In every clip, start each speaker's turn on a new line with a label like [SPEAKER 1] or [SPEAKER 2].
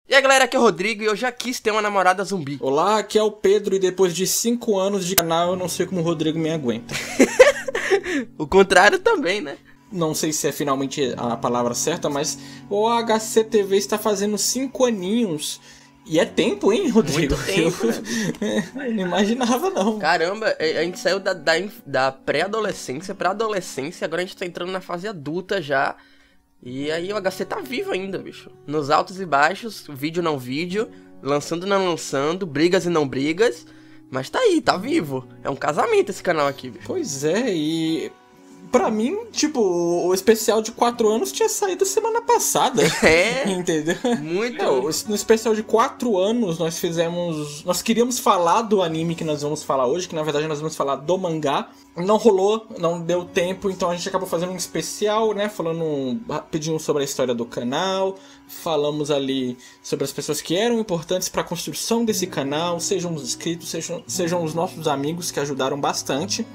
[SPEAKER 1] E aí galera, aqui é o Rodrigo e eu já quis ter uma namorada zumbi.
[SPEAKER 2] Olá, aqui é o Pedro e depois de 5 anos de canal eu não sei como o Rodrigo me aguenta.
[SPEAKER 1] O contrário também, né?
[SPEAKER 2] Não sei se é finalmente a palavra certa, mas o HCTV está fazendo 5 aninhos. E é tempo, hein, Rodrigo?
[SPEAKER 1] Muito tempo,
[SPEAKER 2] Eu não imaginava, não.
[SPEAKER 1] Caramba, a gente saiu da pré-adolescência pra adolescência, agora a gente tá entrando na fase adulta já. E aí o HC tá vivo ainda, bicho. Nos altos e baixos, vídeo não vídeo, lançando não lançando, brigas e não brigas. Mas tá aí, tá vivo. É um casamento esse canal aqui, bicho.
[SPEAKER 2] Pois é, e... Pra mim, tipo, o especial de 4 anos tinha saído semana passada.
[SPEAKER 1] É,
[SPEAKER 2] entendeu?
[SPEAKER 1] muito.
[SPEAKER 2] No especial de 4 anos, nós queríamos falar do anime que nós vamos falar hoje, que na verdade nós vamos falar do mangá. Não rolou, não deu tempo, então a gente acabou fazendo um especial, né? Falando rapidinho sobre a história do canal. Falamos ali sobre as pessoas que eram importantes para a construção desse canal, sejam os inscritos, sejam os nossos amigos que ajudaram bastante.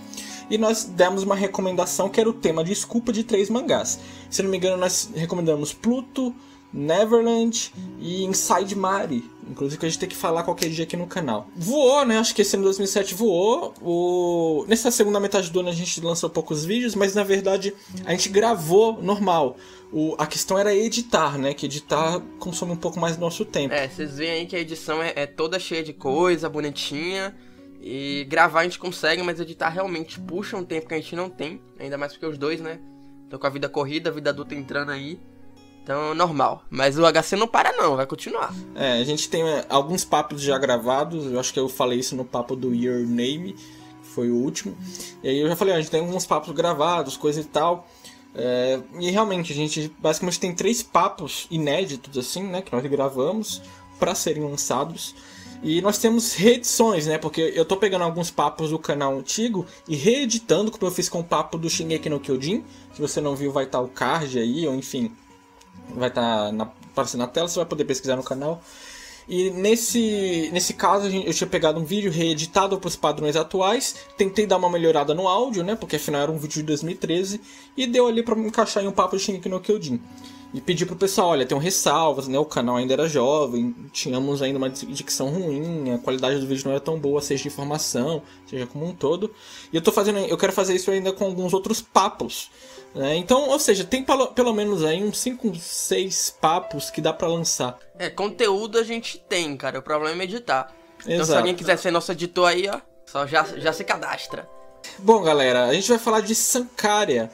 [SPEAKER 2] E nós demos uma recomendação que era o tema de Desculpa de 3 mangás. Se não me engano, nós recomendamos Pluto, Neverland e Inside Mari. Inclusive que a gente tem que falar qualquer dia aqui no canal. Voou, né? Acho que esse ano 2007 voou. Nessa segunda metade do ano a gente lançou poucos vídeos, mas na verdade a gente gravou normal. A questão era editar, né? Que editar consome um pouco mais do nosso tempo.
[SPEAKER 1] É, vocês veem aí que a edição é toda cheia de coisa, bonitinha. E gravar a gente consegue, mas editar realmente puxa um tempo que a gente não tem. Ainda mais porque os dois, né? Tô com a vida corrida, a vida adulta entrando aí. Então, normal. Mas o HC não para não, vai continuar.
[SPEAKER 2] É, a gente tem alguns papos já gravados. Eu acho que eu falei isso no papo do Your Name, que foi o último. E aí eu já falei, a gente tem alguns papos gravados, coisa e tal. E realmente, a gente basicamente tem 3 papos inéditos, assim, né? Que nós gravamos para serem lançados. E nós temos reedições, né? Porque eu tô pegando alguns papos do canal antigo e reeditando, como eu fiz com o papo do Shingeki no Kyojin. Se você não viu, vai estar o card aí, ou enfim, vai estar aparecendo na tela, você vai poder pesquisar no canal. E nesse caso eu tinha pegado um vídeo reeditado para os padrões atuais, tentei dar uma melhorada no áudio, né? Porque afinal era um vídeo de 2013 e deu ali para encaixar em um papo do Shingeki no Kyojin. E pedi pro pessoal, olha, tem ressalvas, né? O canal ainda era jovem, tínhamos ainda uma dicção ruim, a qualidade do vídeo não era tão boa, seja de informação, seja como um todo. E eu quero fazer isso ainda com alguns outros papos, né? Então, ou seja, tem pelo menos aí uns 5, 6 papos que dá pra lançar.
[SPEAKER 1] Conteúdo a gente tem, cara, o problema é editar. Então
[SPEAKER 2] Exato.
[SPEAKER 1] se alguém quiser ser nosso editor aí, ó, só já se cadastra.
[SPEAKER 2] Bom, galera, a gente vai falar de Sankaria,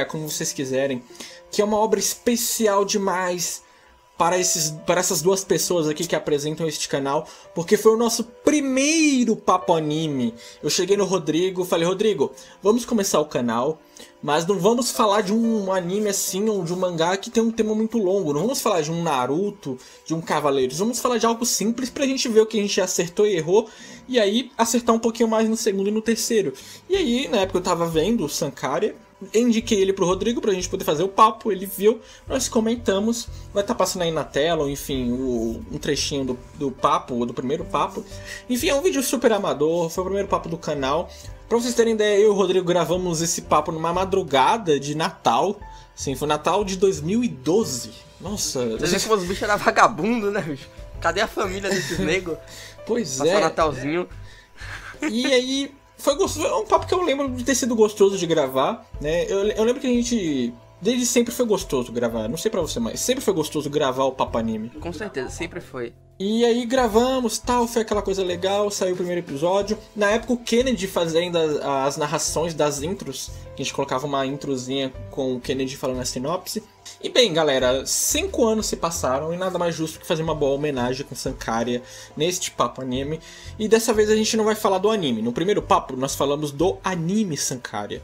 [SPEAKER 2] como vocês quiserem, que é uma obra especial demais para essas duas pessoas aqui que apresentam este canal, porque foi o nosso primeiro papo anime. Eu cheguei no Rodrigo, falei, Rodrigo, vamos começar o canal, mas não vamos falar de um anime assim, ou de um mangá que tem um tema muito longo, não vamos falar de um Naruto, de um Cavaleiros, vamos falar de algo simples pra gente ver o que a gente acertou e errou, e aí acertar um pouquinho mais no segundo e no terceiro. E aí, na época eu tava vendo o Sankaria, indiquei ele pro Rodrigo pra gente poder fazer o papo, ele viu, nós comentamos, vai estar passando aí na tela, ou enfim, um trechinho do papo, do primeiro papo. Enfim, é um vídeo super amador, foi o primeiro papo do canal. Pra vocês terem ideia, eu e o Rodrigo gravamos esse papo numa madrugada de Natal. Sim, foi Natal de 2012. Nossa...
[SPEAKER 1] Você vê como os bichos eram vagabundos, né, bicho? Cadê a família desses negros?
[SPEAKER 2] Pois
[SPEAKER 1] Passar
[SPEAKER 2] é.
[SPEAKER 1] Natalzinho.
[SPEAKER 2] E aí... Foi gostoso, é um papo que eu lembro de ter sido gostoso de gravar, né? Eu lembro que a gente... Desde sempre foi gostoso gravar, não sei pra você, mas sempre foi gostoso gravar o papo anime.
[SPEAKER 1] Com certeza, sempre foi.
[SPEAKER 2] E aí gravamos, tal, foi aquela coisa legal, saiu o primeiro episódio. Na época o Kennedy fazendo as narrações das intros, que a gente colocava uma introzinha com o Kennedy falando a sinopse. E bem, galera, 5 anos se passaram e nada mais justo que fazer uma boa homenagem com Sankaria neste papo anime. E dessa vez a gente não vai falar do anime. No primeiro papo nós falamos do anime Sankaria.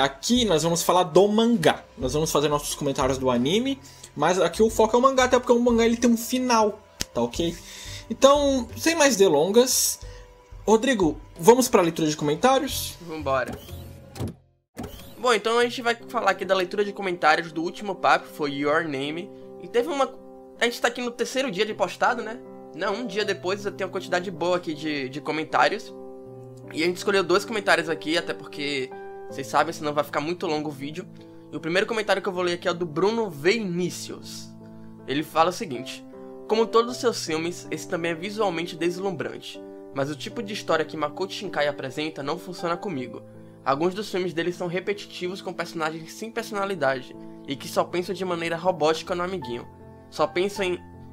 [SPEAKER 2] Aqui nós vamos falar do mangá. Nós vamos fazer nossos comentários do anime, mas aqui o foco é o mangá, até porque o mangá ele tem um final, tá ok? Então, sem mais delongas, Rodrigo, vamos para a leitura de comentários?
[SPEAKER 1] Vambora. Bom, então a gente vai falar aqui da leitura de comentários do último papo, foi Your Name. E teve uma... A gente tá aqui no 3º dia de postado, né? Não, um dia depois eu tenho uma quantidade boa aqui de comentários. E a gente escolheu 2 comentários aqui, até porque... Vocês sabem, senão vai ficar muito longo o vídeo. E o primeiro comentário que eu vou ler aqui é o do Bruno Vinícius. Ele fala o seguinte: Como todos os seus filmes, esse também é visualmente deslumbrante, mas o tipo de história que Makoto Shinkai apresenta não funciona comigo. Alguns dos filmes dele são repetitivos com personagens sem personalidade, e que só pensam de maneira robótica no amiguinho. Só pensam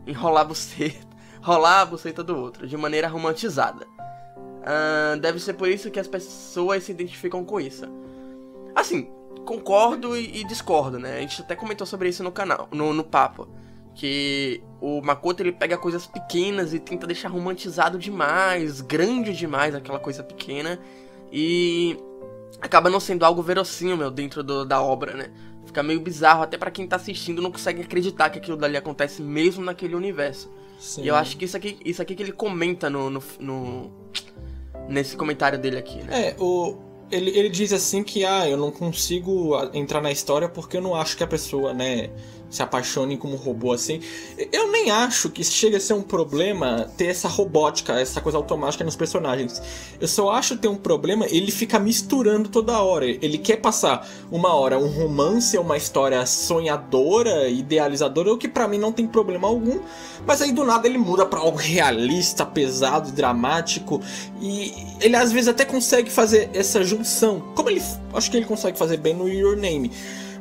[SPEAKER 1] em rolar a buceta do outro, de maneira romantizada. Deve ser por isso que as pessoas se identificam com isso. Assim, concordo e discordo, né? A gente até comentou sobre isso no canal, no papo. Que o Makoto, ele pega coisas pequenas e tenta deixar romantizado demais, grande demais aquela coisa pequena. E acaba não sendo algo verossímil dentro da obra, né? Fica meio bizarro, até pra quem tá assistindo não consegue acreditar que aquilo dali acontece mesmo naquele universo. Sim. E eu acho que isso aqui que ele comenta nesse comentário dele aqui, né?
[SPEAKER 2] Ele diz assim que eu não consigo entrar na história porque eu não acho que a pessoa, né, se apaixone como robô assim. Eu nem acho que chega a ser um problema ter essa robótica, essa coisa automática nos personagens. Eu só acho ter um problema ele fica misturando toda hora. Ele quer passar uma hora um romance, uma história sonhadora, idealizadora, o que pra mim não tem problema algum. Mas aí do nada ele muda pra algo realista, pesado, dramático. E ele às vezes até consegue fazer essa junção, como acho que ele consegue fazer bem no Your Name.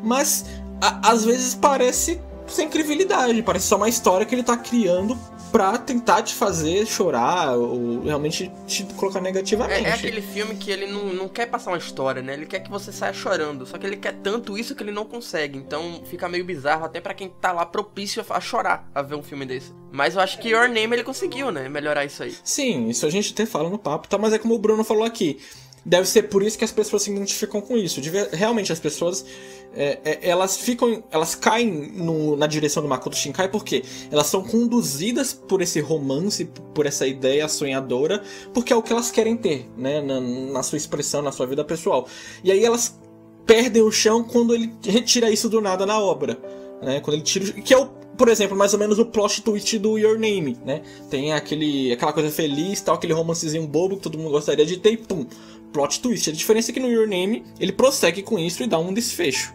[SPEAKER 2] Mas às vezes parece sem credibilidade, parece só uma história que ele tá criando pra tentar te fazer chorar ou realmente te colocar negativamente.
[SPEAKER 1] É aquele filme que ele não quer passar uma história, né? Ele quer que você saia chorando, só que ele quer tanto isso que ele não consegue. Então fica meio bizarro até pra quem tá lá propício a chorar a ver um filme desse. Mas eu acho que Your Name ele conseguiu, né? Melhorar isso aí.
[SPEAKER 2] Sim, isso a gente até fala no papo, tá? Mas é como o Bruno falou aqui. Deve ser por isso que as pessoas se identificam com isso. Realmente, as pessoas, elas caem na direção do Makoto Shinkai porque elas são conduzidas por esse romance, por essa ideia sonhadora, porque é o que elas querem ter, né, na sua expressão, na sua vida pessoal. E aí elas perdem o chão quando ele retira isso do nada na obra, né? Quando ele tira, que é por exemplo, mais ou menos o plot twist do Your Name, né? Tem aquela coisa feliz, tal, aquele romancezinho bobo que todo mundo gostaria de ter e pum, plot twist. A diferença é que no Your Name ele prossegue com isso e dá um desfecho.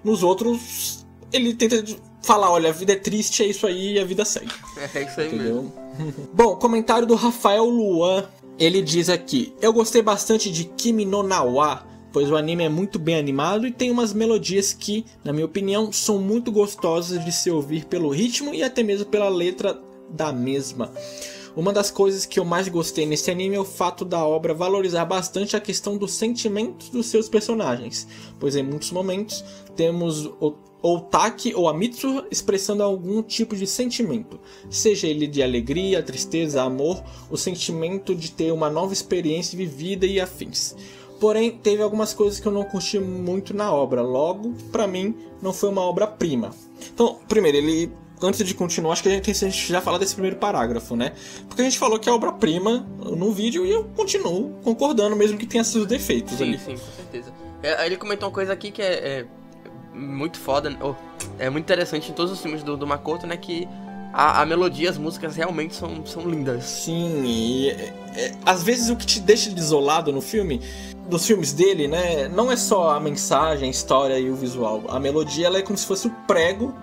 [SPEAKER 2] Nos outros, ele tenta falar, olha, a vida é triste, é isso aí e a vida segue.
[SPEAKER 1] É isso aí, entendeu?
[SPEAKER 2] Mesmo. Bom, comentário do Rafael Luan. Ele diz aqui: eu gostei bastante de Kimi no Na wa, pois o anime é muito bem animado e tem umas melodias que, na minha opinião, são muito gostosas de se ouvir pelo ritmo e até mesmo pela letra da mesma. Uma das coisas que eu mais gostei nesse anime é o fato da obra valorizar bastante a questão dos sentimentos dos seus personagens, pois em muitos momentos temos o Taki ou a Mitsuha expressando algum tipo de sentimento, seja ele de alegria, tristeza, amor, o sentimento de ter uma nova experiência vivida e afins. Porém, teve algumas coisas que eu não curti muito na obra, logo, pra mim, não foi uma obra-prima. Então, primeiro, antes de continuar, acho que a gente já fala desse primeiro parágrafo, né? Porque a gente falou que é obra-prima no vídeo e eu continuo concordando, mesmo que tenha seus defeitos ali.
[SPEAKER 1] Sim, com certeza. Ele comentou uma coisa aqui que é muito foda, é muito interessante em todos os filmes do Makoto, né? Que a melodia, as músicas realmente são lindas.
[SPEAKER 2] Sim, e às vezes o que te deixa desolado no filme, dos filmes dele, né, não é só a mensagem, a história e o visual. A melodia, ela é como se fosse o prego,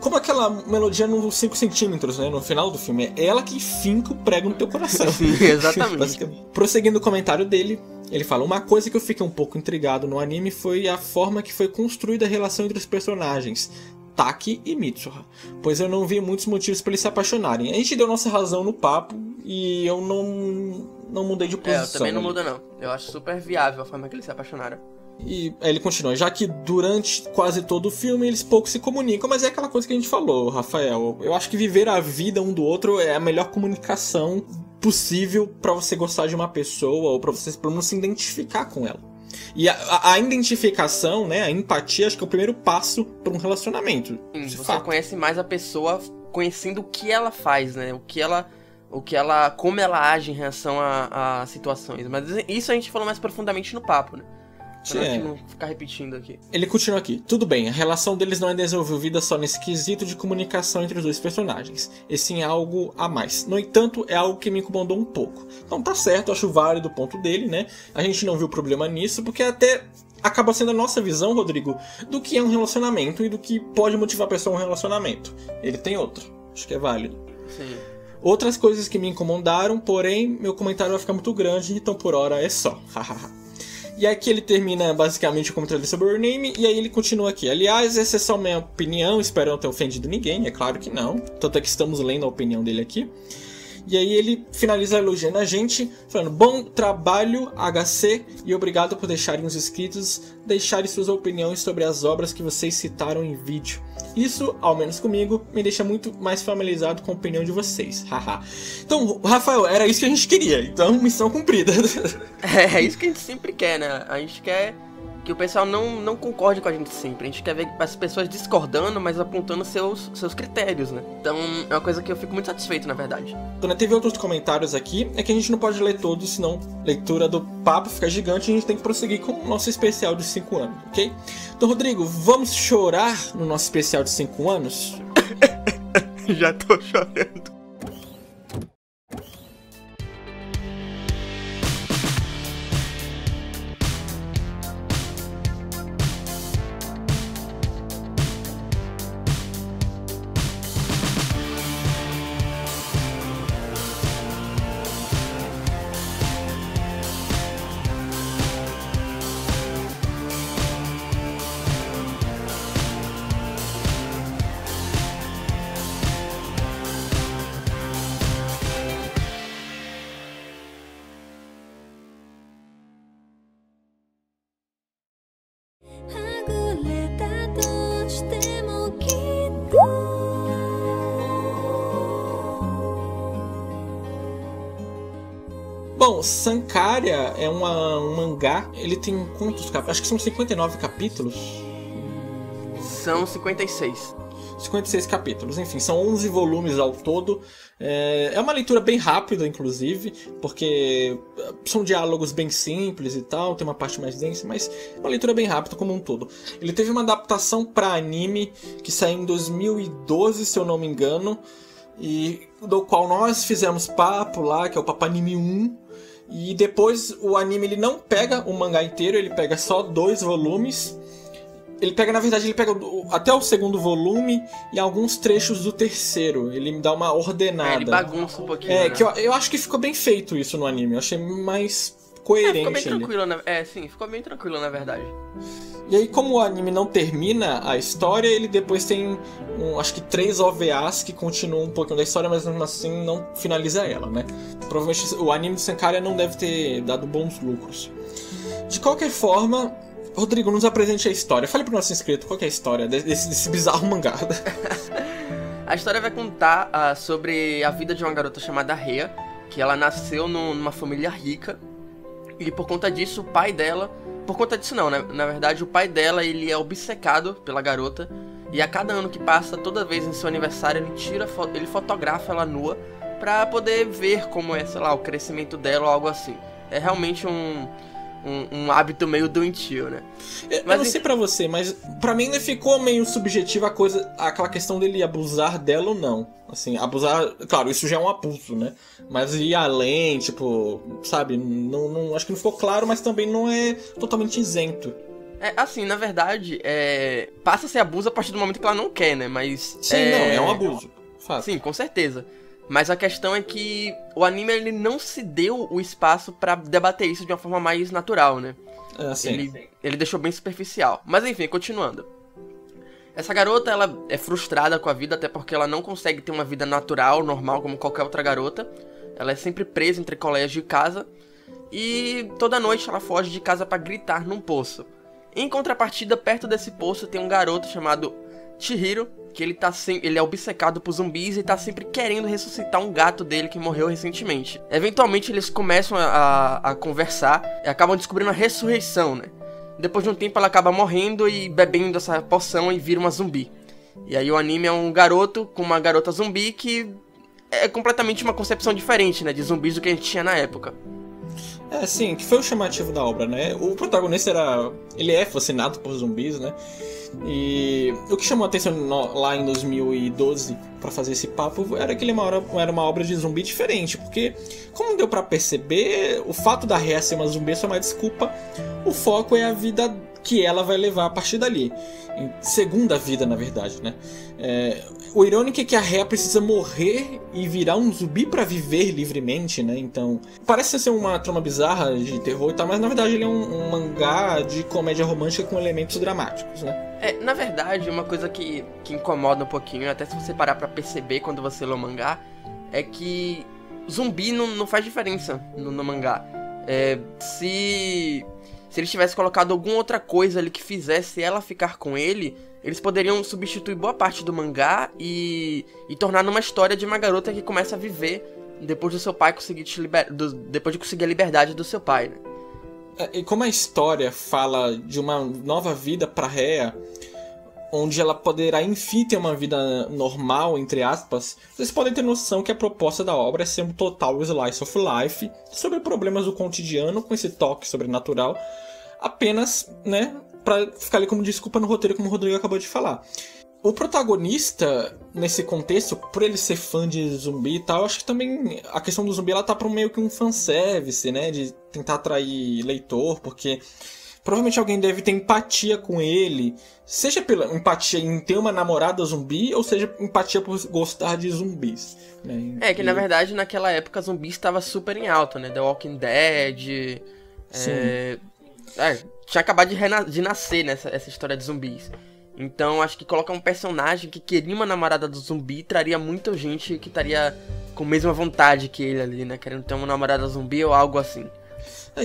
[SPEAKER 2] como aquela melodia nos 5 centímetros, né, no final do filme. É ela que finca o prego no teu coração.
[SPEAKER 1] Sim, exatamente.
[SPEAKER 2] Prosseguindo o comentário dele, ele fala: uma coisa que eu fiquei um pouco intrigado no anime foi a forma que foi construída a relação entre os personagens Taki e Mitsuha, pois eu não vi muitos motivos para eles se apaixonarem. A gente deu nossa razão no papo e eu não mudei de posição.
[SPEAKER 1] Eu também não mudo não. Eu acho super viável a forma que eles se apaixonaram.
[SPEAKER 2] E aí ele continua: já que durante quase todo o filme eles pouco se comunicam, mas é aquela coisa que a gente falou, Rafael. Eu acho que viver a vida um do outro é a melhor comunicação possível para você gostar de uma pessoa ou para você pelo menos se identificar com ela. E a identificação, né, a empatia, acho que é o primeiro passo para um relacionamento.
[SPEAKER 1] Sim, você conhece mais a pessoa conhecendo o que ela faz, né? Como ela age em relação a situações. Mas isso a gente falou mais profundamente no papo, né? Pra gente não ficar repetindo aqui.
[SPEAKER 2] Ele continua aqui: tudo bem, a relação deles não é desenvolvida só nesse quesito de comunicação entre os dois personagens, e sim é algo a mais. No entanto, é algo que me incomodou um pouco. Então tá certo, acho válido o ponto dele, né? A gente não viu problema nisso, porque até acaba sendo a nossa visão, Rodrigo, do que é um relacionamento e do que pode motivar a pessoa a um relacionamento. Ele tem outra, acho que é válido.
[SPEAKER 1] Sim.
[SPEAKER 2] Outras coisas que me incomodaram, porém, meu comentário vai ficar muito grande, então por hora é só. E aqui ele termina basicamente o comentário sobre o Your Name, e aí ele continua aqui. Aliás, essa é só minha opinião, espero não ter ofendido ninguém, é claro que não. Tanto é que estamos lendo a opinião dele aqui. E aí ele finaliza elogiando a gente, falando: bom trabalho, HC, e obrigado por deixarem os inscritos deixarem suas opiniões sobre as obras que vocês citaram em vídeo. Isso, ao menos comigo, me deixa muito mais familiarizado com a opinião de vocês. Haha. Então, Rafael, era isso que a gente queria. Então, missão cumprida.
[SPEAKER 1] É isso que a gente sempre quer, né? A gente quer que o pessoal não concorde com a gente sempre. A gente quer ver as pessoas discordando, mas apontando seus critérios, né? Então, é uma coisa que eu fico muito satisfeito, na verdade.
[SPEAKER 2] Então, teve outros comentários aqui. É que a gente não pode ler todos, senão a leitura do papo fica gigante e a gente tem que prosseguir com o nosso especial de 5 anos, ok? Então, Rodrigo, vamos chorar no nosso especial de 5 anos?
[SPEAKER 1] Já tô chorando.
[SPEAKER 2] Bom, Sankaria é um mangá, ele tem quantos capítulos? Acho que são 59 capítulos.
[SPEAKER 1] São 56.
[SPEAKER 2] 56 capítulos, enfim, são 11 volumes ao todo. É uma leitura bem rápida, inclusive, porque são diálogos bem simples e tal, tem uma parte mais densa, mas é uma leitura bem rápida como um todo. Ele teve uma adaptação para anime que saiu em 2012, se eu não me engano, e do qual nós fizemos papo lá, que é o Papo Anime 1. E depois o anime ele não pega o mangá inteiro, ele pega só 2 volumes. Ele pega, na verdade, ele pega até o segundo volume e alguns trechos do terceiro. Ele me dá uma ordenada.
[SPEAKER 1] Ele bagunça um pouquinho.
[SPEAKER 2] É, né? Que eu acho que ficou bem feito isso no anime. Eu achei mais coerente.
[SPEAKER 1] Ficou bem tranquilo, ficou bem tranquilo, na verdade.
[SPEAKER 2] E aí, como o anime não termina a história, ele depois tem, acho que 3 OVAs que continuam um pouquinho da história, mas mesmo assim não finaliza ela, né? Provavelmente o anime de Sankaria não deve ter dado bons lucros. De qualquer forma, Rodrigo, nos apresente a história. Fale pro nosso inscrito qual que é a história desse bizarro mangá.
[SPEAKER 1] A história vai contar sobre a vida de uma garota chamada Rhea, que ela nasceu numa família rica, e por conta disso, o pai dela... Por conta disso não, né? Na verdade, o pai dela, ele é obcecado pela garota, e a cada ano que passa, toda vez em seu aniversário, ele fotografa ela nua pra poder ver como é, sei lá, o crescimento dela ou algo assim. É realmente um hábito meio doentio, né?
[SPEAKER 2] Mas eu não sei pra você, mas pra mim ainda ficou meio subjetiva aquela questão dele abusar dela ou não. Assim, abusar, claro, isso já é um abuso, né? Mas ir além, tipo, sabe, não, acho que não ficou claro, mas também não é totalmente isento.
[SPEAKER 1] Assim, na verdade, passa a ser abuso a partir do momento que ela não quer, né? Mas...
[SPEAKER 2] Sim, não, é um abuso. Fato.
[SPEAKER 1] Sim, com certeza. Mas a questão é que o anime ele não se deu o espaço pra debater isso de uma forma mais natural, né?
[SPEAKER 2] Sim.
[SPEAKER 1] Ele deixou bem superficial. Mas enfim, continuando. Essa garota, ela é frustrada com a vida, até porque ela não consegue ter uma vida natural, normal, como qualquer outra garota. Ela é sempre presa entre colégio e casa. E toda noite ela foge de casa pra gritar num poço. Em contrapartida, perto desse poço tem um garoto chamado Chihiro, que ele é obcecado por zumbis e tá sempre querendo ressuscitar um gato dele que morreu recentemente. Eventualmente eles começam a conversar e acabam descobrindo a ressurreição, né? Depois de um tempo ela acaba morrendo e bebendo essa poção e vira uma zumbi. E aí o anime é um garoto com uma garota zumbi que é completamente uma concepção diferente, né, de zumbis do que a gente tinha na época.
[SPEAKER 2] Sim, que foi o chamativo da obra, né? O protagonista ele é fascinado por zumbis, né? E o que chamou a atenção lá em 2012 pra fazer esse papo era que ele era uma obra de zumbi diferente, porque, como deu pra perceber, o fato da Rhea ser uma zumbi é só uma desculpa. O foco é a vida que ela vai levar a partir dali. Em segunda vida, na verdade, né? O irônico é que a Rhea precisa morrer e virar um zumbi pra viver livremente, né? Então, parece ser uma trama bizarra de terror e tal, mas na verdade ele é um mangá de comédia romântica com elementos dramáticos, né?
[SPEAKER 1] Na verdade, uma coisa que incomoda um pouquinho, até se você parar pra perceber quando você lê o mangá, é que zumbi não faz diferença no mangá. Se eles tivessem colocado alguma outra coisa ali que fizesse ela ficar com ele, eles poderiam substituir boa parte do mangá e tornar numa história de uma garota que começa a viver depois do seu pai conseguir depois de conseguir a liberdade do seu pai, né?
[SPEAKER 2] E como a história fala de uma nova vida pra Rhea, onde ela poderá, enfim, ter uma vida normal, entre aspas, vocês podem ter noção que a proposta da obra é ser um total slice of life sobre problemas do cotidiano, com esse toque sobrenatural, apenas, né, pra ficar ali como desculpa no roteiro, como o Rodrigo acabou de falar. O protagonista, nesse contexto, por ele ser fã de zumbi e tal, acho que também a questão do zumbi ela tá pra meio que um fanservice, né, de tentar atrair leitor, porque provavelmente alguém deve ter empatia com ele, seja pela empatia em ter uma namorada zumbi, ou seja, empatia por gostar de zumbis, né?
[SPEAKER 1] Que na verdade naquela época zumbi estava super em alta, né? The Walking Dead. Tinha acabado de nascer nessa essa história de zumbis. Então acho que colocar um personagem que queria uma namorada do zumbi traria muita gente que estaria com a mesma vontade que ele ali, né? Querendo ter uma namorada zumbi ou algo assim.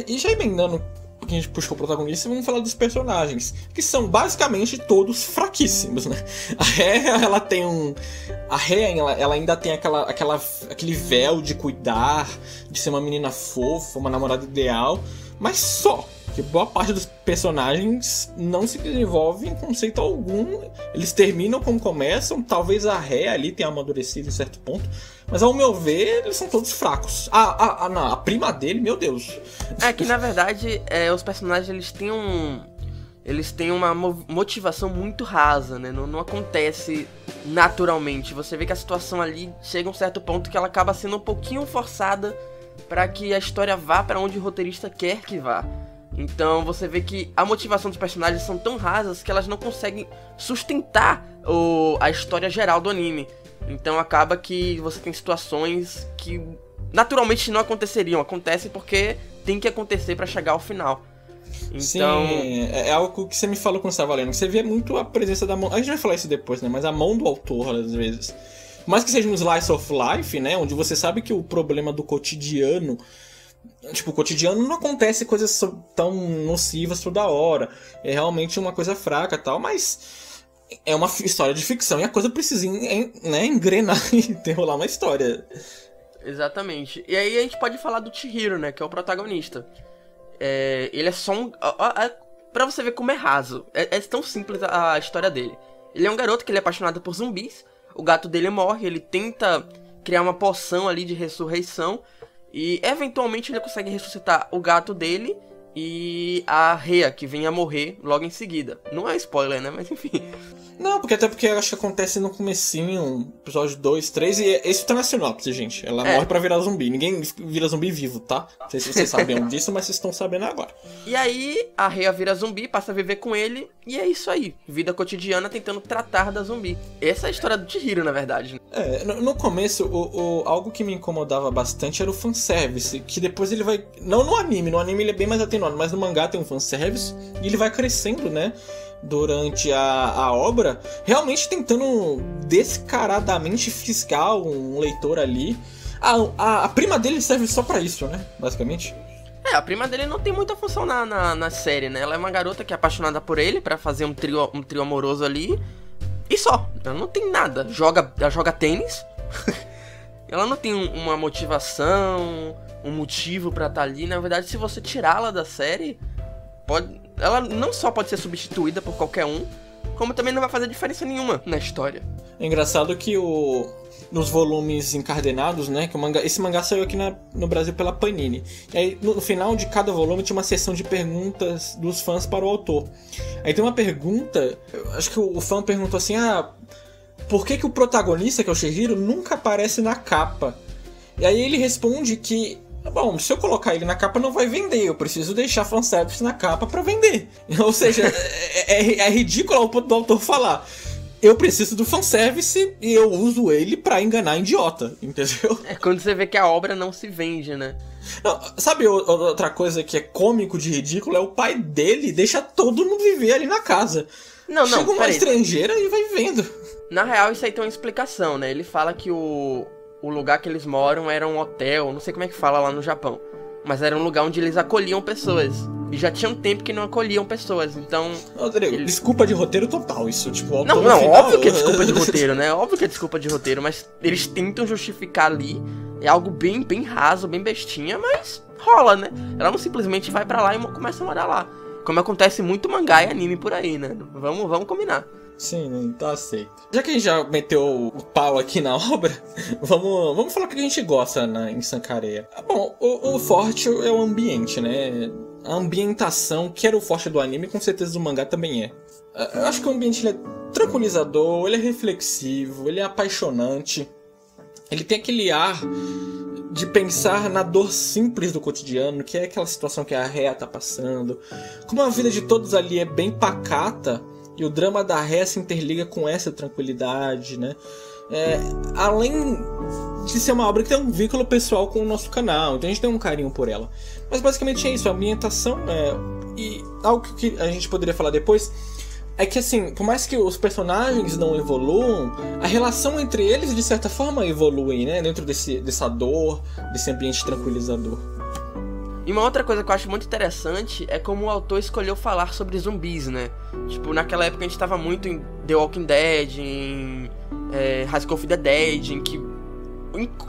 [SPEAKER 2] E já emendando, porque a gente puxou o protagonista, vamos falar dos personagens, que são basicamente todos fraquíssimos, né? A Rhea, ela tem ela ainda tem aquele véu de cuidar, de ser uma menina fofa, uma namorada ideal, mas só que boa parte dos personagens não se desenvolve em conceito algum. Eles terminam como começam. Talvez a Rhea ali tenha amadurecido em certo ponto, mas ao meu ver, eles são todos fracos. A prima dele, meu Deus.
[SPEAKER 1] Que na verdade, os personagens eles têm uma motivação muito rasa, né? Não acontece naturalmente. Você vê que a situação ali chega a um certo ponto que ela acaba sendo um pouquinho forçada para que a história vá para onde o roteirista quer que vá. Então você vê que a motivação dos personagens são tão rasas que elas não conseguem sustentar a história geral do anime. Então acaba que você tem situações que naturalmente não aconteceriam. Acontecem porque tem que acontecer pra chegar ao final. Então...
[SPEAKER 2] Sim, é algo que você me falou quando você estava lendo. Você vê muito a presença da mão... A gente vai falar isso depois, né? Mas a mão do autor, às vezes. Mais que seja um slice of life, né? Onde você sabe que o problema do cotidiano... Tipo, o cotidiano não acontece coisas tão nocivas toda hora. É realmente uma coisa fraca e tal, mas é uma história de ficção e a coisa precisa, né, engrenar e desenrolar uma história.
[SPEAKER 1] Exatamente. E aí a gente pode falar do Chihiro, né, que é o protagonista. Ele é só um... Pra você ver como é raso. É tão simples a história dele. Ele é um garoto que ele é apaixonado por zumbis. O gato dele morre, ele tenta criar uma poção ali de ressurreição. E eventualmente ele consegue ressuscitar o gato dele e a Rhea, que vem a morrer logo em seguida. Não é spoiler, né? Mas enfim.
[SPEAKER 2] Não, até porque eu acho que acontece no comecinho, episódio 2, 3, e isso tá na sinopse, gente. Ela morre pra virar zumbi. Ninguém vira zumbi vivo, tá? Não sei se vocês sabiam disso, mas vocês estão sabendo agora. E
[SPEAKER 1] aí, a Rhea vira zumbi, passa a viver com ele, e é isso aí. Vida cotidiana tentando tratar da zumbi. Essa é a história do Chihiro, na verdade.
[SPEAKER 2] No começo, algo que me incomodava bastante era o fanservice, que depois ele vai... Não no anime ele é bem mais atenuado, mas no mangá tem um fanservice, e ele vai crescendo, né? Durante a obra, realmente tentando descaradamente fisgar um leitor ali. A prima dele serve só pra isso, né? Basicamente.
[SPEAKER 1] A prima dele não tem muita função na série, né? Ela é uma garota que é apaixonada por ele pra fazer um trio amoroso ali. E só. Ela não tem nada. Ela joga tênis. Ela não tem uma motivação, um motivo pra estar ali. Na verdade, se você tirá-la da série, ela não só pode ser substituída por qualquer um, como também não vai fazer diferença nenhuma na história.
[SPEAKER 2] É engraçado que nos volumes encadernados, né, que esse mangá saiu aqui no Brasil pela Panini. E aí, no final de cada volume tinha uma sessão de perguntas dos fãs para o autor. Aí tem uma pergunta, acho que o fã perguntou assim, por que o protagonista, que é o Chihiro, nunca aparece na capa? E aí ele responde que Bom, se eu colocar ele na capa não vai vender, eu preciso deixar fanservice na capa pra vender. Ou seja, é ridículo ao ponto do autor falar: eu preciso do fanservice e eu uso ele pra enganar idiota, entendeu?
[SPEAKER 1] É quando você vê que a obra não se vende, né?
[SPEAKER 2] Não, sabe outra coisa que é cômico de ridículo? É o pai dele deixa todo mundo viver ali na casa. Chega uma estrangeira e vai vendo.
[SPEAKER 1] Na real, isso aí tem uma explicação, né? Ele fala que o lugar que eles moram era um hotel, não sei como é que fala lá no Japão, mas era um lugar onde eles acolhiam pessoas. E já tinha um tempo que não acolhiam pessoas, então...
[SPEAKER 2] Rodrigo, desculpa de roteiro total, isso, tipo...
[SPEAKER 1] Não, óbvio que é desculpa de roteiro, né? Óbvio que é desculpa de roteiro, mas eles tentam justificar ali. É algo bem raso, bem bestinha, mas rola, né? Ela não simplesmente vai pra lá e começa a morar lá. Como acontece muito mangá e anime por aí, né? Vamos combinar.
[SPEAKER 2] Sim, tá aceito. Já que a gente já meteu o pau aqui na obra, vamos falar o que a gente gosta em Sankarea. Bom, o forte é o ambiente, né? A ambientação, que era o forte do anime, com certeza do mangá também é. Eu acho que o ambiente ele é tranquilizador, ele é reflexivo, ele é apaixonante. Ele tem aquele ar de pensar na dor simples do cotidiano, que é aquela situação que a Rhea tá passando. Como a vida de todos ali é bem pacata, e o drama da Rhea se interliga com essa tranquilidade, né? Além de ser uma obra que tem um vínculo pessoal com o nosso canal, então a gente tem um carinho por ela. Mas basicamente é isso, a ambientação e algo que a gente poderia falar depois é que, assim, por mais que os personagens não evoluam, a relação entre eles de certa forma evolui, né? Dentro dessa dor, desse ambiente tranquilizador.
[SPEAKER 1] E uma outra coisa que eu acho muito interessante é como o autor escolheu falar sobre zumbis, né? Tipo, naquela época a gente tava muito em The Walking Dead, em High School of the Dead, em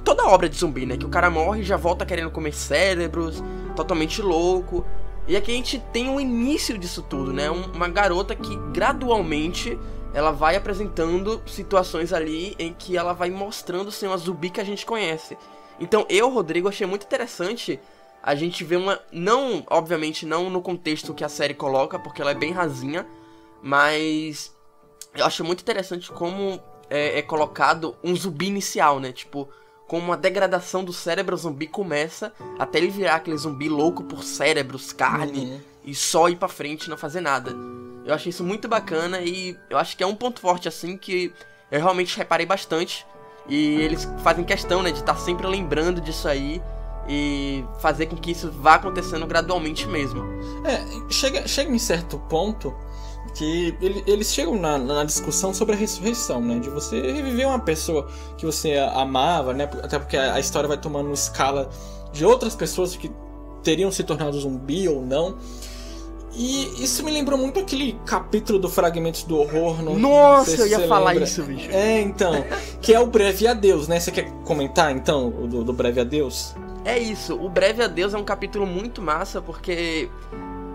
[SPEAKER 1] toda obra de zumbi, né? Que o cara morre e já volta querendo comer cérebros, totalmente louco. E aqui a gente tem o início disso tudo, né? Uma garota que gradualmente ela vai apresentando situações ali em que ela vai mostrando ser uma zumbi que a gente conhece. Então eu, Rodrigo, achei muito interessante a gente ver obviamente não no contexto que a série coloca, porque ela é bem rasinha, mas eu acho muito interessante como é colocado um zumbi inicial, né? Tipo, como a degradação do cérebro zumbi começa até ele virar aquele zumbi louco por cérebros, carne, e só ir pra frente e não fazer nada. Eu achei isso muito bacana e eu acho que é um ponto forte, assim, que eu realmente reparei bastante. E eles fazem questão, né, de estar sempre lembrando disso aí e fazer com que isso vá acontecendo gradualmente mesmo.
[SPEAKER 2] Chega em certo ponto que eles chegam na discussão sobre a ressurreição, né? De você reviver uma pessoa que você amava, né? Até porque a história vai tomando escala de outras pessoas que teriam se tornado zumbi ou não. E isso me lembrou muito aquele capítulo do Fragmentos do Horror.
[SPEAKER 1] Nossa, eu ia falar isso, bicho.
[SPEAKER 2] Então, que é o Breve Adeus, né? Você quer comentar, então, do Breve Adeus?
[SPEAKER 1] É isso, o Breve Adeus é um capítulo muito massa, porque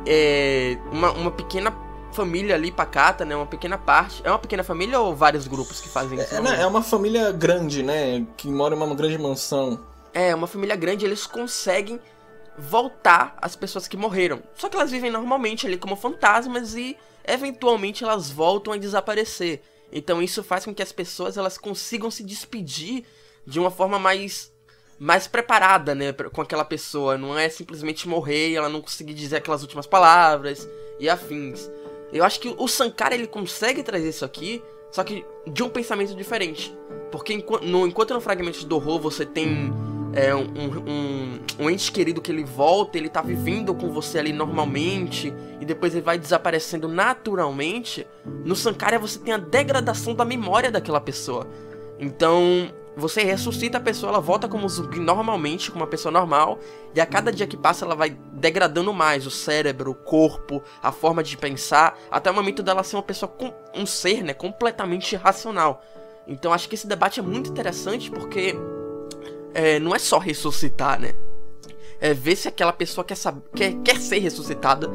[SPEAKER 1] é uma pequena família ali pacata, né? Uma pequena parte. É uma pequena família ou vários grupos que fazem isso?
[SPEAKER 2] É uma família grande, né? Que mora em uma grande mansão.
[SPEAKER 1] É, uma família grande, eles conseguem voltar as pessoas que morreram. Só que elas vivem normalmente ali como fantasmas e eventualmente elas voltam a desaparecer. Então isso faz com que as pessoas elas consigam se despedir de uma forma mais preparada, né, com aquela pessoa. Não é simplesmente morrer e ela não conseguir dizer aquelas últimas palavras e afins. Eu acho que o Sankara ele consegue trazer isso aqui, só que de um pensamento diferente. Porque enquanto no Fragmentos do Horror você tem um ente querido que ele volta, ele tá vivendo com você ali normalmente e depois ele vai desaparecendo naturalmente, no Sankara você tem a degradação da memória daquela pessoa. Então você ressuscita a pessoa, ela volta como zumbi normalmente, como uma pessoa normal, e a cada dia que passa ela vai degradando mais o cérebro, o corpo, a forma de pensar, até o momento dela ser uma pessoa, um ser, né, completamente irracional. Então acho que esse debate é muito interessante porque não é só ressuscitar, né? É ver se aquela pessoa quer ser ressuscitada,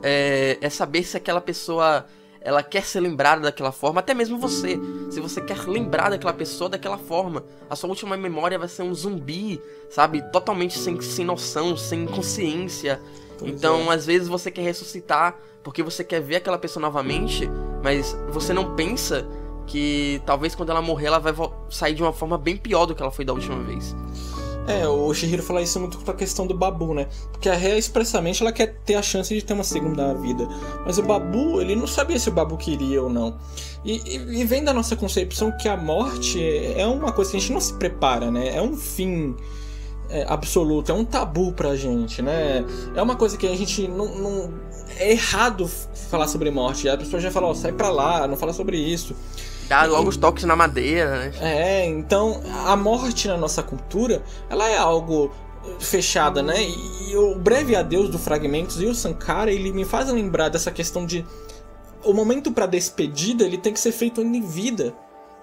[SPEAKER 1] é saber se aquela pessoa ela quer ser lembrada daquela forma, até mesmo você. Se você quer lembrar daquela pessoa daquela forma, a sua última memória vai ser um zumbi, sabe? Totalmente sem noção, sem consciência. Então, às vezes você quer ressuscitar porque você quer ver aquela pessoa novamente, mas você não pensa que talvez quando ela morrer ela vai sair de uma forma bem pior do que ela foi da última vez.
[SPEAKER 2] O Chihiro fala isso muito com a questão do Babu, né? Porque a Rhea expressamente ela quer ter a chance de ter uma segunda vida. Mas o Babu, ele não sabia se o Babu queria ou não. E vem da nossa concepção que a morte é uma coisa que a gente não se prepara, né? É um fim absoluto, é um tabu pra gente, né? É uma coisa que a gente não... É errado falar sobre morte. A pessoa já fala, sai pra lá, não fala sobre isso.
[SPEAKER 1] Dá logo os toques na madeira, né?
[SPEAKER 2] Então a morte na nossa cultura, ela é algo fechada, né? E o breve adeus do Fragmentos e o Sankara, ele me faz lembrar dessa questão de o momento pra despedida, ele tem que ser feito em vida,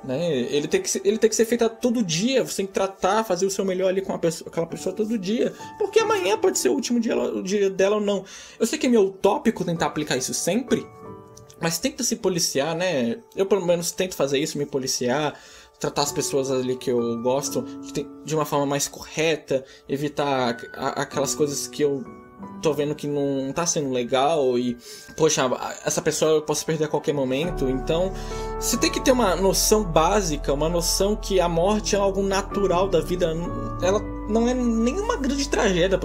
[SPEAKER 2] né? Ele tem que ser feito todo dia. Você tem que tratar, fazer o seu melhor ali com aquela pessoa todo dia, porque amanhã pode ser o último dia, o dia dela ou não. Eu sei que é meio utópico tentar aplicar isso sempre, mas tenta se policiar, né? Eu pelo menos tento fazer isso, me policiar, tratar as pessoas ali que eu gosto de uma forma mais correta, evitar aquelas coisas que eu tô vendo que não tá sendo legal e, poxa, essa pessoa eu posso perder a qualquer momento. Então, você tem que ter uma noção básica, uma noção que a morte é algo natural da vida. Ela não é nenhuma grande tragédia,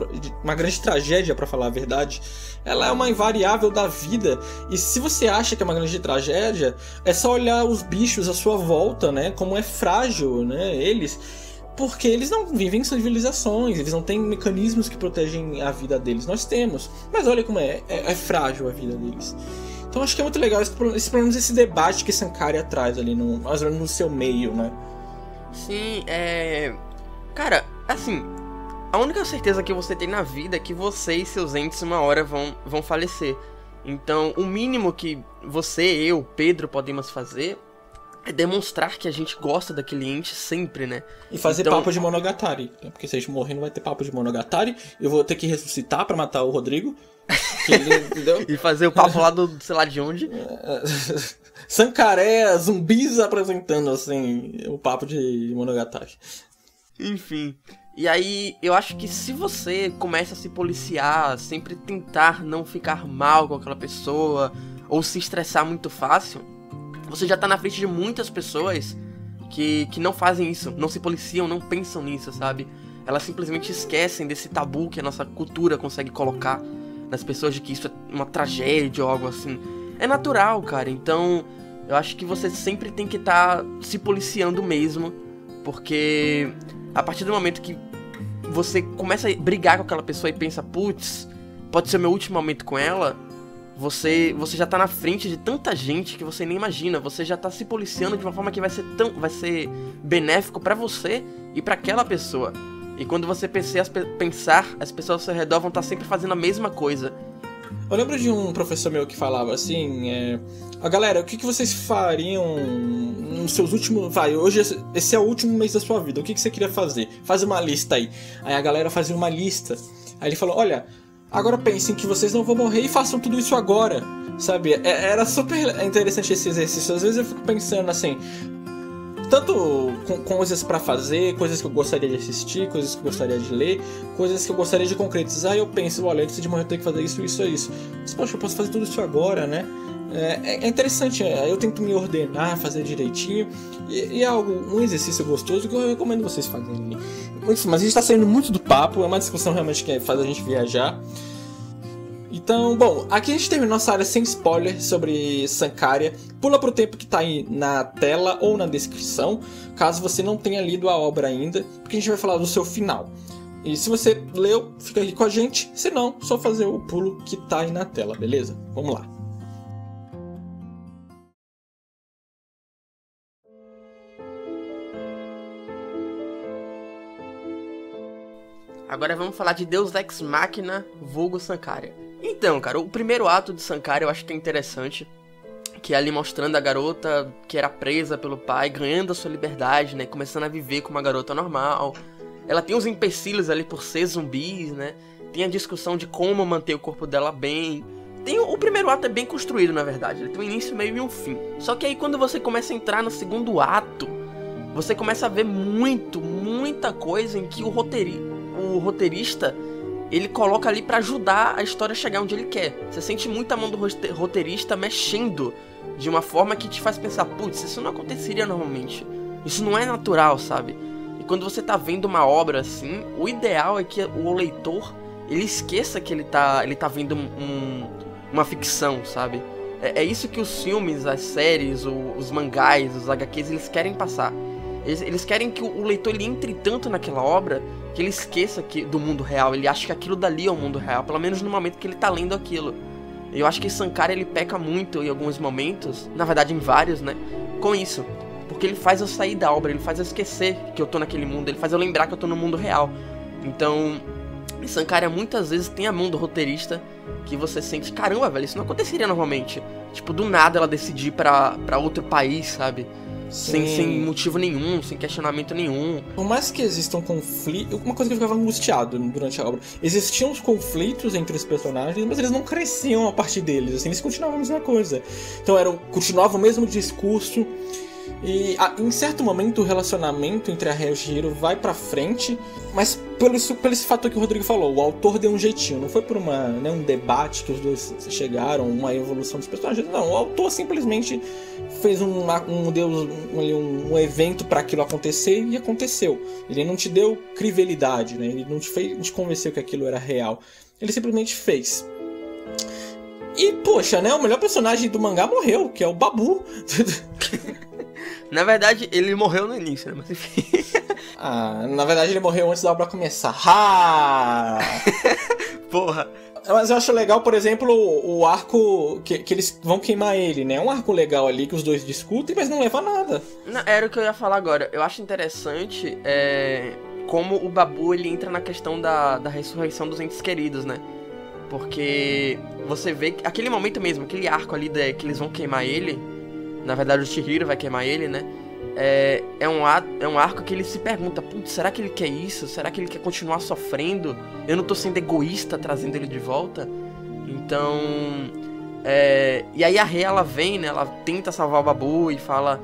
[SPEAKER 2] pra falar a verdade. Ela é uma invariável da vida. E se você acha que é uma grande tragédia, é só olhar os bichos à sua volta, né? Como é frágil, né? Porque eles não vivem em civilizações, eles não têm mecanismos que protegem a vida deles. Nós temos, mas olha como é frágil a vida deles. Então acho que é muito legal esse debate que Sankara traz ali no seu meio, né?
[SPEAKER 1] Sim, cara, assim, a única certeza que você tem na vida é que você e seus entes uma hora vão falecer. Então o mínimo que você, eu, Pedro podemos fazer é demonstrar que a gente gosta daquele ente sempre, né?
[SPEAKER 2] E fazer papo de Monogatari. Porque se a gente morrer não vai ter papo de Monogatari. Eu vou ter que ressuscitar pra matar o Rodrigo. Entendeu?
[SPEAKER 1] E fazer o papo lá do sei lá de onde.
[SPEAKER 2] Sankaré, zumbis apresentando, assim, o papo de Monogatari.
[SPEAKER 1] Enfim. E aí, eu acho que se você começa a se policiar, sempre tentar não ficar mal com aquela pessoa, ou se estressar muito fácil, você já tá na frente de muitas pessoas que não fazem isso, não se policiam, não pensam nisso, sabe? Elas simplesmente esquecem desse tabu que a nossa cultura consegue colocar nas pessoas de que isso é uma tragédia ou algo assim. É natural, cara, então eu acho que você sempre tem que estar se policiando mesmo, porque a partir do momento que você começa a brigar com aquela pessoa e pensa, putz, pode ser o meu último momento com ela, você já tá na frente de tanta gente que você nem imagina. Você já tá se policiando de uma forma que vai ser benéfico pra você e pra aquela pessoa. E quando você pensar, as pessoas ao seu redor vão estar sempre fazendo a mesma coisa.
[SPEAKER 2] Eu lembro de um professor meu que falava assim, galera, o que vocês fariam nos seus últimos... hoje esse é o último mês da sua vida, o que você queria fazer? Faz uma lista aí. Aí a galera fazia uma lista. Aí ele falou, olha... Agora pensem que vocês não vão morrer e façam tudo isso agora, sabe? Era super interessante esse exercício. Às vezes eu fico pensando assim, tanto com coisas pra fazer, coisas que eu gostaria de assistir, coisas que eu gostaria de ler, coisas que eu gostaria de concretizar, e eu penso, olha, antes de morrer eu tenho que fazer isso, isso e isso. Mas, poxa, eu posso fazer tudo isso agora, né? É interessante, eu tento me ordenar, fazer direitinho, e é um exercício gostoso que eu recomendo vocês fazerem. Mas a gente tá saindo muito do papo, é uma discussão realmente que faz a gente viajar. Então, bom, aqui a gente terminou nossa área sem spoiler sobre Sankara. Pula pro tempo que tá aí na tela ou na descrição, caso você não tenha lido a obra ainda, porque a gente vai falar do seu final. E se você leu, fica aqui com a gente, se não, só fazer o pulo que tá aí na tela, beleza? Vamos lá.
[SPEAKER 1] Agora vamos falar de Deus Ex Machina, vulgo Sankara. Então, cara, o primeiro ato de Sankara eu acho que é interessante, que é ali mostrando a garota que era presa pelo pai, ganhando a sua liberdade, né, começando a viver como uma garota normal. Ela tem os empecilhos ali por ser zumbis, né, tem a discussão de como manter o corpo dela bem. O primeiro ato é bem construído, na verdade, ele tem um início, meio e um fim. Só que aí quando você começa a entrar no segundo ato, você começa a ver muita coisa em que o roteirista, ele coloca ali pra ajudar a história a chegar onde ele quer. Você sente muito a mão do roteirista mexendo de uma forma que te faz pensar, putz, isso não aconteceria normalmente. Isso não é natural, sabe? E quando você tá vendo uma obra assim, o ideal é que o leitor, ele esqueça que ele tá vendo uma ficção, sabe? É isso que os filmes, as séries, os mangás, os HQs, eles querem passar. Eles querem que o leitor ele entre tanto naquela obra que ele esqueça do mundo real. Ele acha que aquilo dali é o mundo real, pelo menos no momento que ele tá lendo aquilo. Eu acho que Sankara ele peca muito em alguns momentos, na verdade em vários, né, com isso. Porque ele faz eu sair da obra, ele faz eu esquecer que eu tô naquele mundo, ele faz eu lembrar que eu tô no mundo real. Então, Sankara muitas vezes tem a mão do roteirista que você sente, caramba, velho, isso não aconteceria normalmente. Tipo, do nada ela decidir pra outro país, sabe? Sem motivo nenhum, sem questionamento nenhum.
[SPEAKER 2] Por mais que existam conflitos... Uma coisa que eu ficava angustiado durante a obra. Existiam os conflitos entre os personagens, mas eles não cresciam a partir deles. Assim, eles continuavam a mesma coisa. Então continuava o mesmo discurso. E em certo momento o relacionamento entre a Rei e o Chihiro vai pra frente, mas pelo esse fator que o Rodrigo falou, o autor deu um jeitinho, não foi por um debate que os dois chegaram, uma evolução dos personagens, não, o autor simplesmente fez um evento pra aquilo acontecer e aconteceu. Ele não te deu crivelidade, né? Ele não te convenceu que aquilo era real, ele simplesmente fez. E poxa, né, o melhor personagem do mangá morreu, que é o Babu.
[SPEAKER 1] Na verdade, ele morreu no início, né? Mas enfim.
[SPEAKER 2] Na verdade ele morreu antes da obra começar. Ha!
[SPEAKER 1] Porra.
[SPEAKER 2] Mas eu acho legal, por exemplo, o arco que eles vão queimar ele, né? É um arco legal ali que os dois discutem, mas não leva a nada.
[SPEAKER 1] Não, era o que eu ia falar agora. Eu acho interessante como o Babu ele entra na questão da ressurreição dos entes queridos, né? Porque você vê que aquele momento mesmo, aquele arco ali que eles vão queimar ele. Na verdade o Chihiro vai queimar ele, né? É um arco que ele se pergunta, putz, será que ele quer isso? Será que ele quer continuar sofrendo? Eu não tô sendo egoísta trazendo ele de volta? Então... E aí a Rei, ela vem, né? Ela tenta salvar o Babu e fala...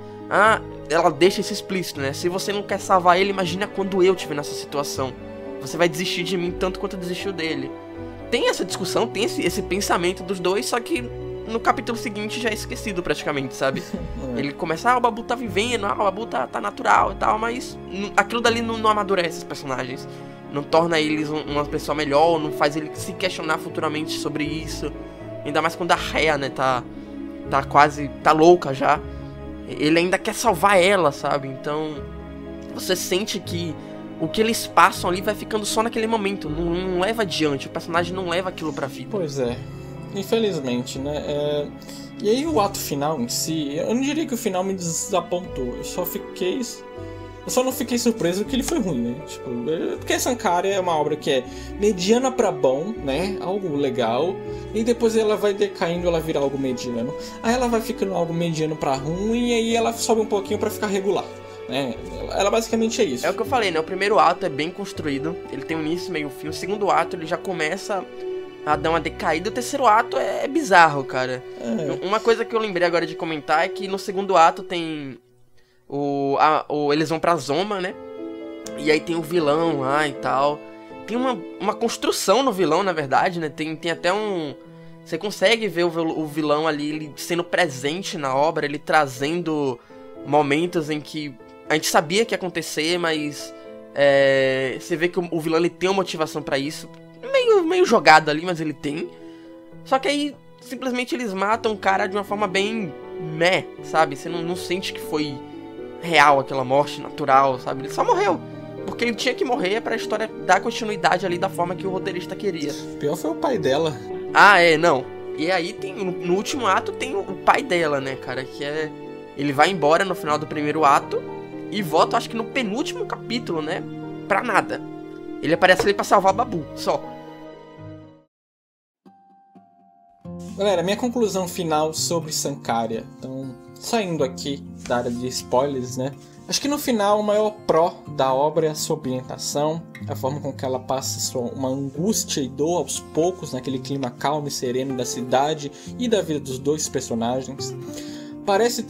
[SPEAKER 1] ela deixa isso explícito, né? Se você não quer salvar ele, imagina quando eu estiver nessa situação. Você vai desistir de mim tanto quanto desistiu dele. Tem essa discussão, tem esse pensamento dos dois, só que... no capítulo seguinte já é esquecido praticamente, sabe? Ele começa, o Babu tá vivendo, o Babu tá natural e tal, mas aquilo dali não amadurece os personagens. Não torna eles uma pessoa melhor, não faz ele se questionar futuramente sobre isso. Ainda mais quando a Rhea, né, tá louca já. Ele ainda quer salvar ela, sabe? Então, você sente que o que eles passam ali vai ficando só naquele momento, não leva adiante, o personagem não leva aquilo pra vida.
[SPEAKER 2] Pois é. Infelizmente, né? E aí o ato final em si, eu não diria que o final me desapontou, eu só não fiquei surpreso que ele foi ruim, né? Tipo, porque Sankara é uma obra que é mediana pra bom, né? Algo legal, e depois ela vai decaindo, ela vira algo mediano. Aí ela vai ficando algo mediano pra ruim, e aí ela sobe um pouquinho pra ficar regular. Ela basicamente é isso.
[SPEAKER 1] É o que eu falei, né? O primeiro ato é bem construído, ele tem um início, meio fim. O segundo ato ele já começa a dar uma decaída. O terceiro ato é bizarro, cara. Uma coisa que eu lembrei agora de comentar é que no segundo ato tem eles vão pra Zoma, né? E aí tem o vilão lá e tal. Tem uma construção no vilão, na verdade, né? Tem até você consegue ver o vilão ali, ele sendo presente na obra, ele trazendo momentos em que a gente sabia que ia acontecer, mas você vê que o vilão ele tem uma motivação pra isso. Meio jogado ali, mas ele tem. Só que aí, simplesmente eles matam o cara de uma forma bem sabe? Você não sente que foi real aquela morte natural, sabe? Ele só morreu. Porque ele tinha que morrer pra história dar continuidade ali da forma que o roteirista queria.
[SPEAKER 2] O pior foi o pai dela.
[SPEAKER 1] Não. E aí tem no último ato tem o pai dela, né, cara? Que ele vai embora no final do primeiro ato e volta, acho que no penúltimo capítulo, né? Pra nada. Ele aparece ali pra salvar o Babu, só.
[SPEAKER 2] Galera, minha conclusão final sobre Sankara. Então, saindo aqui da área de spoilers, né? Acho que no final o maior pró da obra é a sua ambientação, a forma com que ela passa uma angústia e dor aos poucos naquele clima calmo e sereno da cidade e da vida dos dois personagens. Parece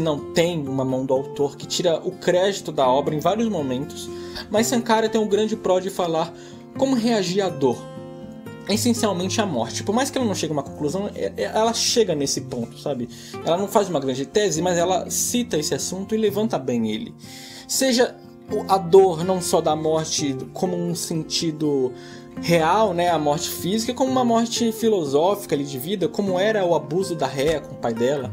[SPEAKER 2] não, tem uma mão do autor que tira o crédito da obra em vários momentos, mas Sankara tem um grande pró de falar como reagir à dor, essencialmente à morte. Por mais que ela não chegue a uma conclusão, ela chega nesse ponto, sabe? Ela não faz uma grande tese, mas ela cita esse assunto e levanta bem ele. seja a dor não só da morte como um sentido real, né, a morte física, como uma morte filosófica ali de vida, como era o abuso da Rhea com o pai dela.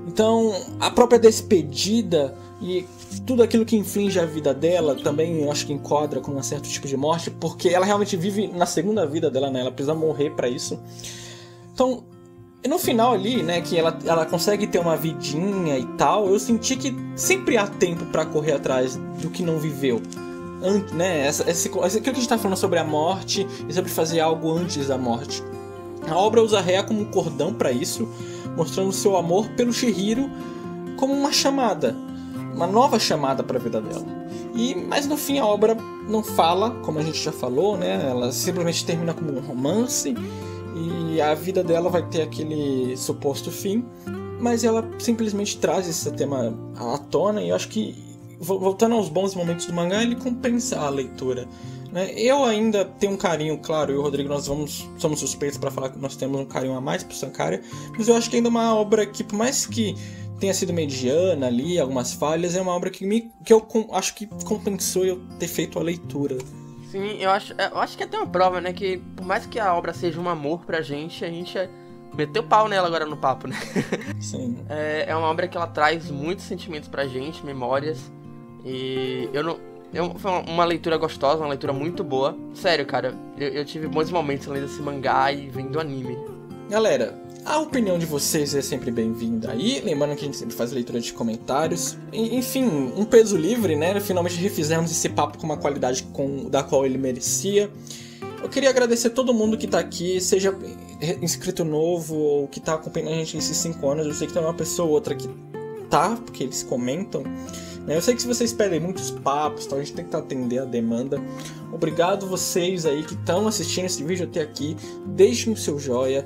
[SPEAKER 2] Então, a própria despedida e tudo aquilo que inflige a vida dela também eu acho que enquadra com um certo tipo de morte, porque ela realmente vive na segunda vida dela, né? Ela precisa morrer pra isso. Então, no final ali, né, que ela consegue ter uma vidinha e tal, eu senti que sempre há tempo pra correr atrás do que não viveu. Né? Aquilo que a gente tá falando sobre a morte e sobre fazer algo antes da morte. A obra usa a Rhea como um cordão pra isso, mostrando seu amor pelo Chihiro como uma chamada, uma nova chamada para a vida dela. Mas no fim a obra não fala, como a gente já falou, né? Ela simplesmente termina como um romance e a vida dela vai ter aquele suposto fim, mas ela simplesmente traz esse tema à tona e eu acho que, voltando aos bons momentos do mangá, ele compensa a leitura. Eu ainda tenho um carinho, claro, eu e o Rodrigo nós somos suspeitos para falar que nós temos um carinho a mais pro Sankara, mas eu acho que ainda é uma obra que, por mais que tenha sido mediana ali, algumas falhas, é uma obra que eu acho que compensou eu ter feito a leitura.
[SPEAKER 1] Sim, eu acho que é até uma prova, né, que por mais que a obra seja um amor pra gente, a gente meteu pau nela agora no papo, né?
[SPEAKER 2] Sim.
[SPEAKER 1] É uma obra que ela traz muitos sentimentos pra gente, memórias, e foi uma leitura gostosa, uma leitura muito boa. Sério, cara, eu tive bons momentos lendo esse mangá e vendo anime.
[SPEAKER 2] Galera, a opinião de vocês é sempre bem-vinda aí. Lembrando que a gente sempre faz leitura de comentários. Enfim, um peso livre, né? Finalmente refizemos esse papo com uma qualidade da qual ele merecia. Eu queria agradecer a todo mundo que tá aqui, seja inscrito novo ou que tá acompanhando a gente nesses 5 anos. Eu sei que tem uma pessoa ou outra que tá, porque eles comentam. Eu sei que se vocês pedem muitos papos, então a gente tem que atender a demanda. Obrigado vocês aí que estão assistindo esse vídeo até aqui. Deixem o seu joia.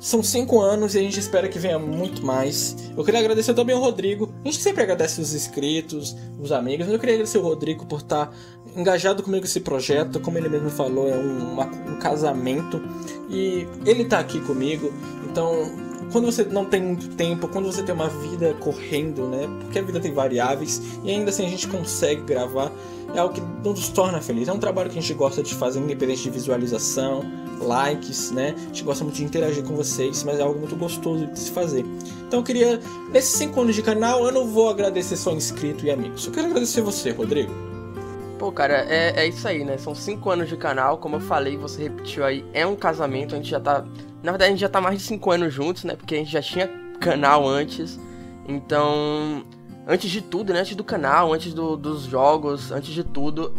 [SPEAKER 2] São 5 anos e a gente espera que venha muito mais. Eu queria agradecer também ao Rodrigo. A gente sempre agradece os inscritos, os amigos, mas eu queria agradecer ao Rodrigo por estar engajado comigo nesse projeto. Como ele mesmo falou, é um casamento. E ele está aqui comigo. Então, quando você não tem muito tempo, quando você tem uma vida correndo, né? Porque a vida tem variáveis e ainda assim a gente consegue gravar, é algo que nos torna felizes. É um trabalho que a gente gosta de fazer, independente de visualização, likes, né? A gente gosta muito de interagir com vocês, mas é algo muito gostoso de se fazer. Então eu queria, nesses 5 anos de canal, eu não vou agradecer só inscrito e amigos. Eu quero agradecer você, Rodrigo.
[SPEAKER 1] Pô, cara, é isso aí, né? São 5 anos de canal, como eu falei, você repetiu aí, é um casamento, a gente já tá... Na verdade, a gente já tá mais de 5 anos juntos, né? Porque a gente já tinha canal antes. Então, antes de tudo, né? Antes do canal, antes dos jogos, antes de tudo,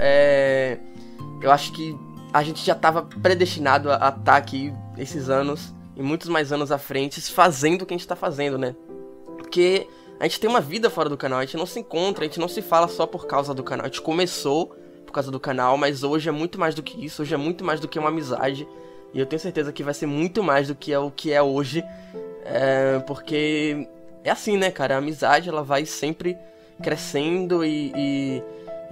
[SPEAKER 1] eu acho que a gente já tava predestinado a estar aqui esses anos e muitos mais anos à frente fazendo o que a gente tá fazendo, né? Porque a gente tem uma vida fora do canal, a gente não se encontra, a gente não se fala só por causa do canal. A gente começou por causa do canal, mas hoje é muito mais do que isso, hoje é muito mais do que uma amizade. E eu tenho certeza que vai ser muito mais do que o que é hoje. Porque é assim, né, cara? A amizade, ela vai sempre crescendo e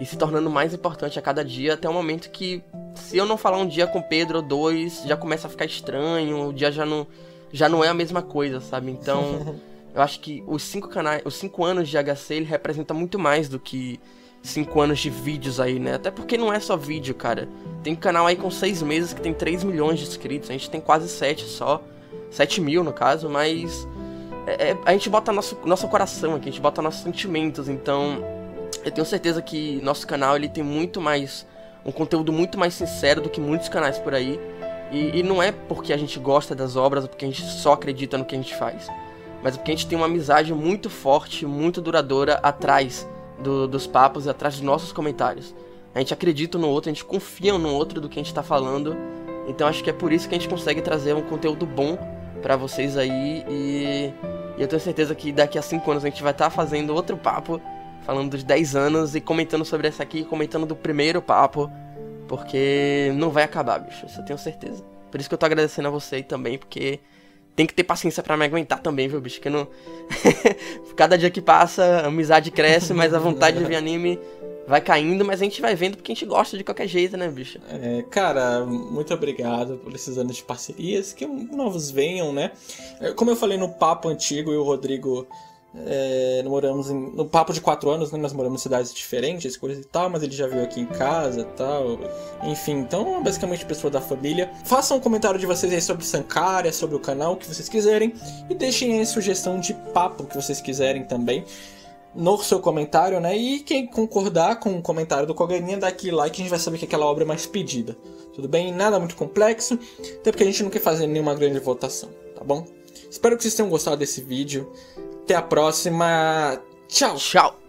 [SPEAKER 1] se tornando mais importante a cada dia. Até o momento que, se eu não falar um dia com o Pedro ou 2, já começa a ficar estranho. O dia já não é a mesma coisa, sabe? Então, eu acho que os 5 anos de HC, ele representa muito mais do que 5 anos de vídeos aí, né? Até porque não é só vídeo, cara. Tem canal aí com 6 meses que tem 3 milhões de inscritos. A gente tem quase 7 só. 7 mil, no caso. Mas a gente bota nosso coração aqui. A gente bota nossos sentimentos. Então, eu tenho certeza que nosso canal, ele tem muito mais... um conteúdo muito mais sincero do que muitos canais por aí. E não é porque a gente gosta das obras ou porque a gente só acredita no que a gente faz. Mas é porque a gente tem uma amizade muito forte, muito duradoura atrás dos papos e atrás dos nossos comentários. A gente acredita no outro, a gente confia no outro do que a gente tá falando. Então acho que é por isso que a gente consegue trazer um conteúdo bom pra vocês aí. E eu tenho certeza que daqui a 5 anos a gente vai estar fazendo outro papo, falando dos 10 anos e comentando sobre essa aqui, comentando do primeiro papo. Porque não vai acabar, bicho, isso eu tenho certeza. Por isso que eu tô agradecendo a você aí também, porque tem que ter paciência pra me aguentar também, viu, bicho? Que não... Cada dia que passa, a amizade cresce, mas a vontade de ver anime vai caindo, mas a gente vai vendo porque a gente gosta de qualquer jeito, né, bicho?
[SPEAKER 2] Cara, muito obrigado por esses anos de parcerias, que novos venham, né? Como eu falei no papo antigo, eu e o Rodrigo, Moramos no papo de 4 anos, né? Nós moramos em cidades diferentes, coisas e tal, mas ele já veio aqui em casa e tal. Enfim, então basicamente pessoa da família. Façam um comentário de vocês aí sobre Sankara, sobre o canal, o que vocês quiserem. E deixem aí sugestão de papo que vocês quiserem também no seu comentário, né? E quem concordar com o comentário do Koganinha, dá aquele like, a gente vai saber que aquela obra é mais pedida. Tudo bem? Nada muito complexo, até porque a gente não quer fazer nenhuma grande votação, tá bom? Espero que vocês tenham gostado desse vídeo. Até a próxima. Tchau!
[SPEAKER 1] Tchau!